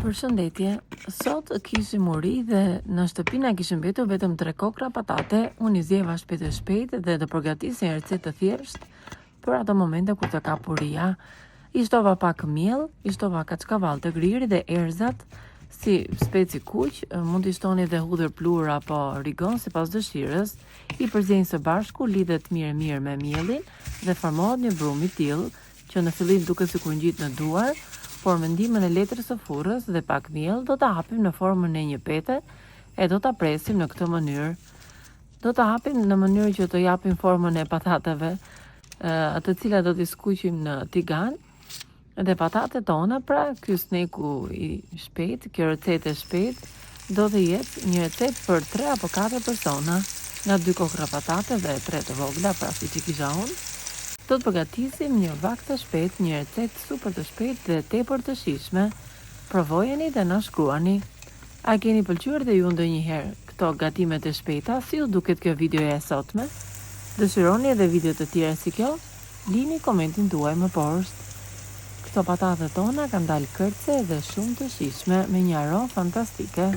Përshëndetje, sot kishim uri dhe në shtëpina kishim mbetur vetëm 3 kokra patate. Unë I zjeva shpejt dhe të përgatis një recetë të thjesht për ato momente kur të kap uria. I shtova pak miell, I shtova kaçkavall të grirë dhe erzat si speci kuq, mund t'i shtoni dhe hudhër plur apo rigon sipas dëshirës. I përzjejnë së bashku, lidhet mirë me miellin dhe formohet një brum I tillë që në fillim duket sikur ngjit në duar, por me ndihmën e letrës së furrës dhe pak miell do ta hapim në formën e një pete e do ta presim në këtë mënyrë. Do ta hapim në mënyrë që të japim formën e patateve, të cilat do t'i skuqim në tigan. Dhe patatet tona, pra ky sneku I shpejt, kjo recetë e shpejt, do të jetë një recetë për 3 apo 4 persona, nga 2 kokra patate dhe 3 të vogla, pra siç I kisha unë. Do të përgatisim një vak të shpejt, një recetë super të shpejt dhe tepër të shijshme. Provojeni dhe na shkruani. A keni pëlqyer dhe ju ndonjëherë këto gatimet e shpejta? Si ju duket kjo videoja e sotme? Dëshironi edhe video të tjera si kjo? Lini komentin tuaj më poshtë. Këto patate tona kanë dalë kërce dhe shumë të shijshme me një aromë fantastike.